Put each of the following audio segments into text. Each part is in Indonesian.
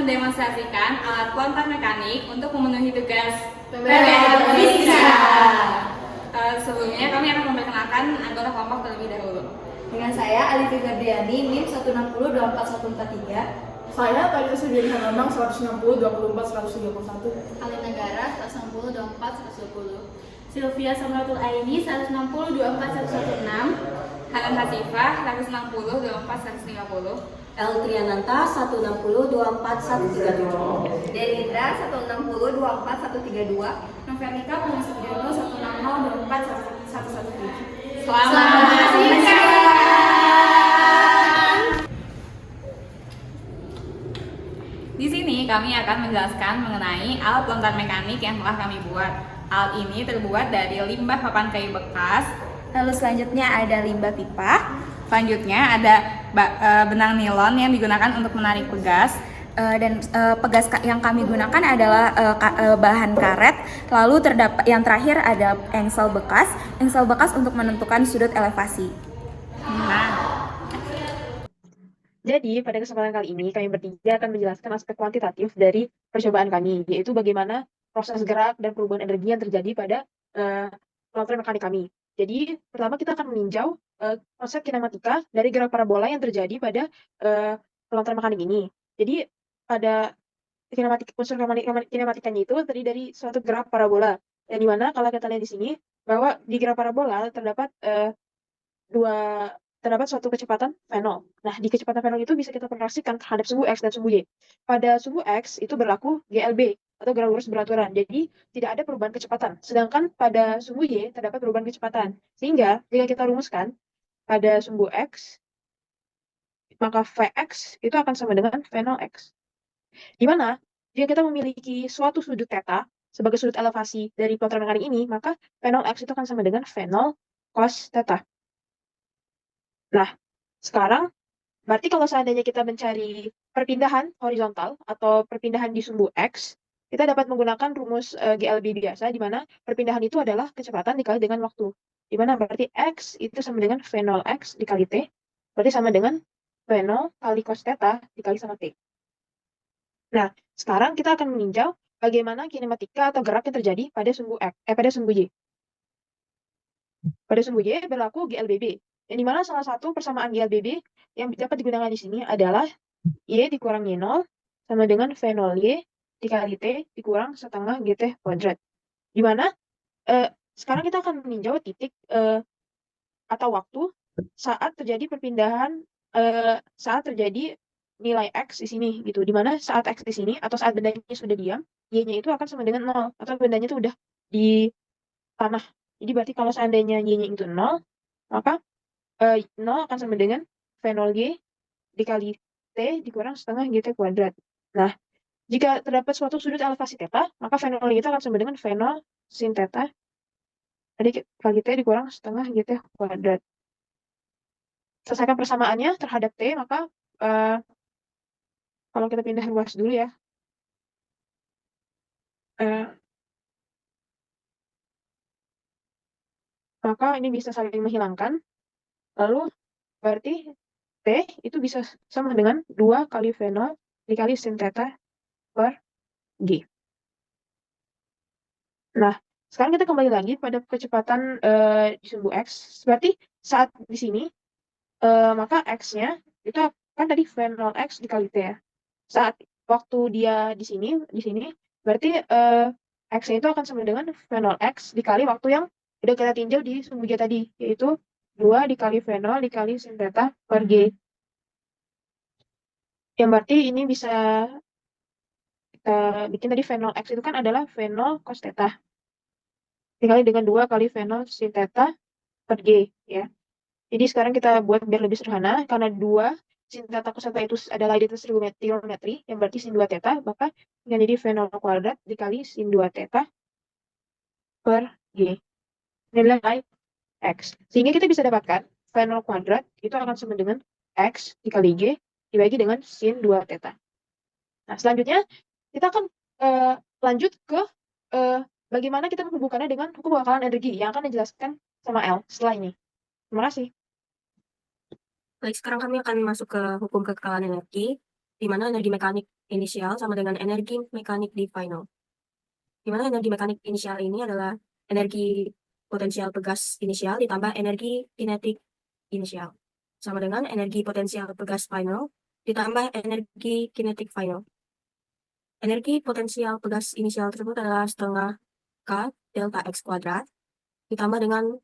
mendemonstrasikan alat pelontar mekanik untuk memenuhi tugas PPL Fisika. Sebelumnya kami akan memperkenalkan anggota kelompok terlebih dahulu. Dengan saya Alifi Febriani, NIM 160-24143. Saya Talita Sudirhan Lambang 160-24-131. Alin Negara 160-24-120. Sylvia Samratul Aini 160-24-116. Hanan Hasifah 160-24-130. El Triananta 160-24-137. Denindra 160-24-132. Novenika Puni Sugiono 160-24-117. Selamat menyaksikan. Di sini kami akan menjelaskan mengenai alat pelontar mekanik yang telah kami buat. Alat ini terbuat dari limbah papan kayu bekas. Lalu selanjutnya ada limbah pipa. Selanjutnya ada benang nilon yang digunakan untuk menarik pegas. Dan pegas yang kami gunakan adalah bahan karet. Lalu yang terakhir ada engsel bekas. Engsel bekas untuk menentukan sudut elevasi. Jadi, pada kesempatan kali ini, kami bertiga akan menjelaskan aspek kuantitatif dari percobaan kami, yaitu bagaimana proses gerak dan perubahan energi yang terjadi pada pelontaran mekanik kami. Jadi, pertama kita akan meninjau konsep kinematika dari gerak parabola yang terjadi pada pelontaran mekanik ini. Jadi, pada unsur kinematikanya itu terdiri dari suatu gerak parabola. Yang dimana kalau kita lihat di sini, bahwa di gerak parabola terdapat terdapat suatu kecepatan V0. Nah, di kecepatan V0 itu bisa kita proyeksikan terhadap sumbu X dan sumbu Y. Pada sumbu X itu berlaku GLB atau gerak lurus beraturan. Jadi, tidak ada perubahan kecepatan. Sedangkan pada sumbu Y terdapat perubahan kecepatan. Sehingga, jika kita rumuskan pada sumbu X, maka Vx itu akan sama dengan V0x. Di mana, jika kita memiliki suatu sudut θ sebagai sudut elevasi dari pelontaran mekanik ini, maka V0x itu akan sama dengan V0 cos θ. Nah, sekarang berarti kalau seandainya kita mencari perpindahan horizontal atau perpindahan di sumbu X, kita dapat menggunakan rumus GLB biasa, di mana perpindahan itu adalah kecepatan dikali dengan waktu. Di mana berarti X itu sama dengan V0X dikali T, berarti sama dengan V0 kali cos θ dikali sama T. Nah, sekarang kita akan meninjau bagaimana kinematika atau gerak yang terjadi pada sumbu pada sumbu Y. Pada sumbu Y berlaku GLBB. Yang dimana salah satu persamaan GLBB yang dapat digunakan di sini adalah Y dikurang Y0 sama dengan V0Y dikali T dikurang setengah GT kuadrat. Dimana sekarang kita akan meninjau titik atau waktu saat terjadi perpindahan, saat terjadi nilai X di sini gitu. Dimana saat X di sini atau saat bendanya sudah diam, Y-nya itu akan sama dengan 0 atau bendanya itu udah di tanah. Jadi berarti kalau seandainya Y-nya itu 0, maka 0 akan sama dengan V0Y dikali T dikurang setengah GT kuadrat. Nah, jika terdapat suatu sudut elevasi θ, maka V0Y itu akan sama dengan V0 sin θ dikali T dikurang setengah GT kuadrat. Selesaikan persamaannya terhadap T, maka kalau kita pindah ruas dulu ya. Maka ini bisa saling menghilangkan. Lalu berarti T itu bisa sama dengan 2 kali V0 dikali sin θ per G. Nah, sekarang kita kembali lagi pada kecepatan di sumbu X. Berarti saat di sini, maka X-nya itu kan tadi V0X dikali T ya. Saat waktu dia di sini, berarti X-nya itu akan sama dengan V0X dikali waktu yang udah kita tinjau di sumbu G tadi, yaitu 2 dikali V0 dikali sin θ per G. Yang berarti ini bisa kita bikin tadi V0X itu kan adalah V0 cos θ dikali dengan 2 kali V0 sin θ per G ya. Jadi sekarang kita buat biar lebih sederhana, karena 2 sin θ cos θ itu adalah identitas trigonometri, yang berarti sin 2 θ, maka ini jadi V0 kuadrat dikali sin 2 θ per G. Nilai X. Sehingga kita bisa dapatkan V0 kuadrat itu akan sama dengan X dikali G dibagi dengan sin 2 θ. Nah, selanjutnya kita akan lanjut ke bagaimana kita menghubungkannya dengan hukum kebakaran energi yang akan dijelaskan sama L setelah ini. Terima kasih. Baik, sekarang kami akan masuk ke hukum kekekalan energi. di mana energi mekanik inisial sama dengan energi mekanik di final. Di mana energi mekanik inisial ini adalah energi potensial pegas inisial ditambah energi kinetik inisial. Sama dengan energi potensial pegas final ditambah energi kinetik final. Energi potensial pegas inisial tersebut adalah setengah K delta X kuadrat ditambah dengan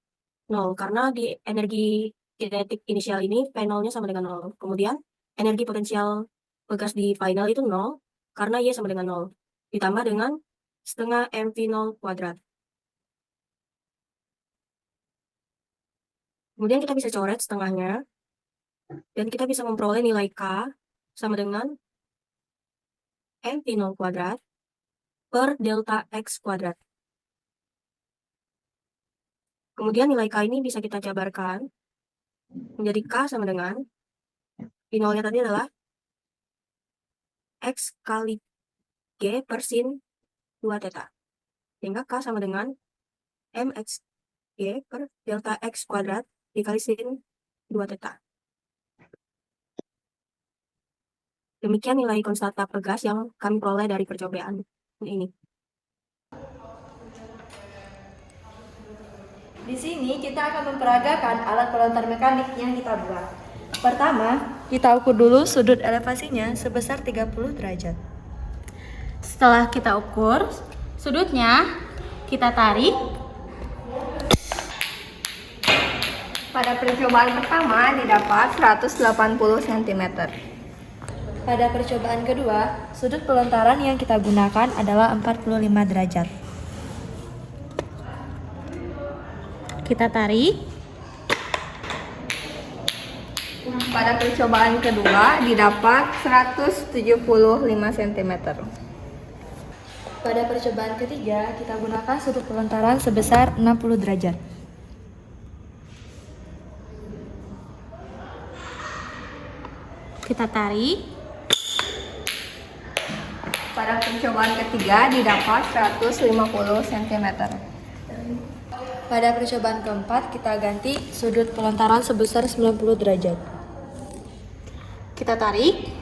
0, karena di energi kinetik inisial ini P0-nya sama dengan 0. Kemudian energi potensial pegas di final itu 0, karena Y sama dengan 0. Ditambah dengan setengah mv0 kuadrat. Kemudian kita bisa coret setengahnya, dan kita bisa memperoleh nilai K sama dengan mv0 kuadrat per delta X kuadrat. Kemudian nilai K ini bisa kita jabarkan menjadi K sama dengan, di nolnya tadi adalah X kali G per sin 2 theta. Sehingga K sama dengan mx G per delta X kuadrat dikali sin 2 theta. Demikian nilai konstanta pegas yang kami peroleh dari percobaan ini. Di sini kita akan memperagakan alat pelontar mekanik yang kita buat. Pertama, kita ukur dulu sudut elevasinya sebesar 30 derajat. Setelah kita ukur sudutnya, kita tarik. Pada percobaan pertama didapat 180 cm. Pada percobaan kedua, sudut pelontaran yang kita gunakan adalah 45 derajat. Kita tarik. Pada percobaan kedua didapat 175 cm. Pada percobaan ketiga, kita gunakan sudut pelontaran sebesar 60 derajat. Kita tarik. Pada percobaan ketiga didapat 150 cm. Pada percobaan keempat, kita ganti sudut pelontaran sebesar 90 derajat. Kita tarik.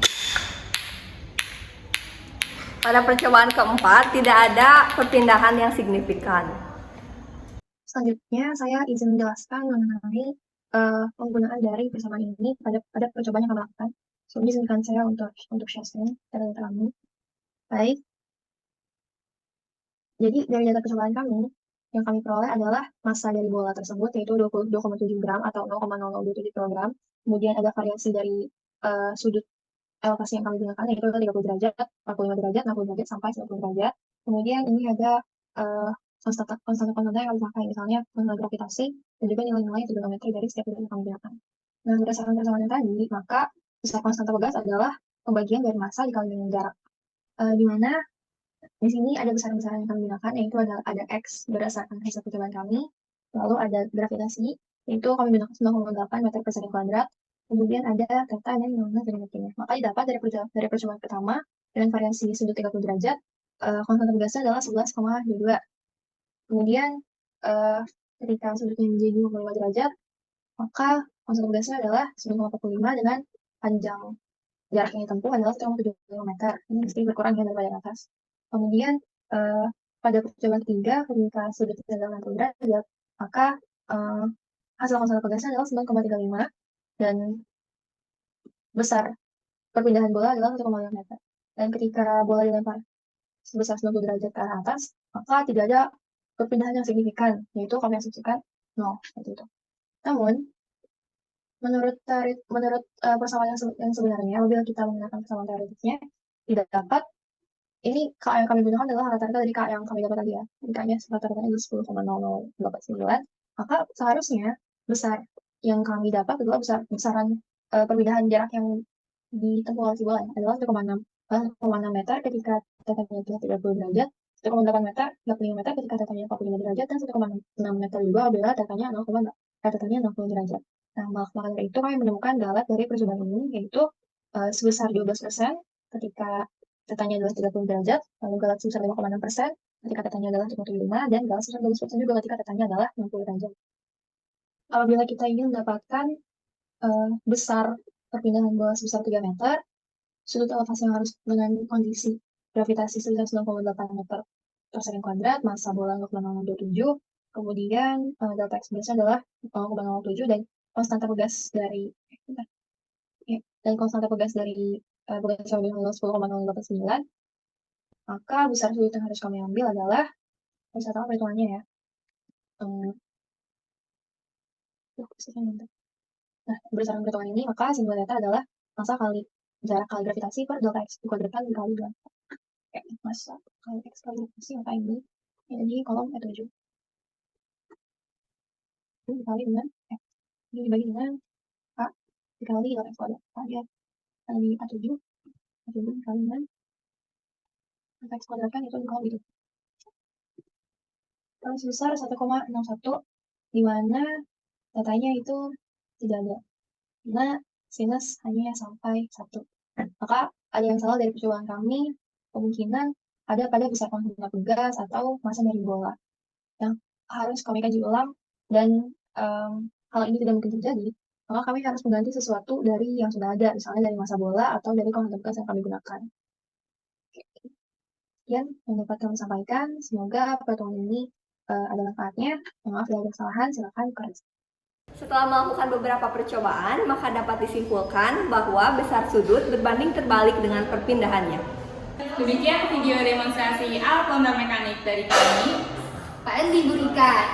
Pada percobaan keempat, tidak ada perpindahan yang signifikan. Selanjutnya, saya izin menjelaskan mengenai penggunaan dari persamaan ini pada percobaan yang kami lakukan. So, izinkan saya untuk share screen pada data kami. Baik. Jadi, dari data percobaan kami, yang kami peroleh adalah massa dari bola tersebut, yaitu 22,7 gram atau 0,0027 kg. Kemudian ada variasi dari sudut elevasi yang kami gunakan, yaitu 30 derajat, 45 derajat, 60 derajat, sampai 90 derajat. Kemudian ini ada konstanta yang kami pakai, misalnya konstanta gravitasi, dan juga nilai-nilai trigonometri dari setiap sudut yang kami gunakan. Nah, berdasarkan persamaan yang tadi, maka besar konstanta pegas adalah pembagian dari massa dikali dengan jarak. Di mana di sini ada besaran-besaran yang kami gunakan, yaitu ada X berdasarkan hasil percobaan kami, lalu ada gravitasi, yaitu kami gunakan 9,8 meter per second kuadrat, kemudian ada theta dan nilai trigonometrinya. Maka didapat dari percobaan pertama dengan variasi sudut 30 derajat, konstanta pegasnya adalah 11,22. Kemudian ketika sudutnya menjadi 25 derajat, maka konstanta pegasnya adalah 9,45 dengan panjang jarak yang ditempuh adalah 1,75 meter. Ini mesti berkurang ya daripada atas. Kemudian pada percobaan ketiga, ketika sudutnya adalah 60 derajat, maka hasil konstanta pegasnya adalah 9,35 dan besar perpindahan bola adalah 1,5 meter. Dan ketika bola dilempar sebesar 90 derajat ke arah atas, maka tidak ada perpindahan yang signifikan, yaitu kami asumsikan 0. Seperti itu. Namun, menurut persamaan yang sebenarnya, apabila kita menggunakan persamaan teoritisnya, tidak dapat. Ini K yang kami gunakan adalah rata-rata dari K yang kami dapat tadi ya. K-nya rata-rata adalah 10,0089. Maka seharusnya besar yang kami dapat adalah besaran perbedaan jarak yang ditempuh oleh si bola adalah 1,6 meter ketika tetanya 30 derajat, 1,8 meter, 35 meter ketika tetanya 45 derajat, dan 1,6 meter juga apabila tetanya 60 derajat. Nah, maka dari itu kami menemukan galat dari percobaan ini, yaitu sebesar 12% ketika tetanya adalah 30 derajat, lalu galat sebesar 5,6% ketika tetanya adalah 35, dan galat sebesar 12% juga ketika tetanya adalah 60 derajat. Apabila kita ingin mendapatkan besar perpindahan bola sebesar 3 meter, sudut elevasi yang harus dengan kondisi gravitasi sebesar 98 meter per second kuadrat, massa bola 0,027, kemudian delta X belasnya adalah 0,07 dan konstanta pegas dari pegas samudera 10,089, maka besar sudut yang harus kami ambil adalah pertama perhitungannya ya. Nah, berdasarkan perhitungan ini, maka simbol delta adalah massa kali jarak kali gravitasi per delta X dikuadratkan dikali 2. Massa kali X kali gravitasi, maka ini jadi kolom E7. Ini dikali dengan X. Ini dibagi dengan A dikali delta X kuadrat. Kali A7 dikali dengan delta X kuadrat kan itu kolom itu. Kalau sebesar 1,61, di mana datanya itu tidak ada. Karena sinus hanya sampai 1. Maka ada yang salah dari percobaan kami, kemungkinan ada pada besar konstanta pegas atau massa dari bola yang harus kami kaji ulang, dan hal ini tidak mungkin terjadi, maka kami harus mengganti sesuatu dari yang sudah ada, misalnya dari massa bola atau dari konstanta pegas yang kami gunakan. Sekian yang dapat kami sampaikan, semoga pertemuan ini ada manfaatnya. Maaf bila ada kesalahan, silakan koreksi. Setelah melakukan beberapa percobaan, maka dapat disimpulkan bahwa besar sudut berbanding terbalik dengan perpindahannya. Demikian video demonstrasi alat pelontar mekanik dari kami. Pak Endi berikan.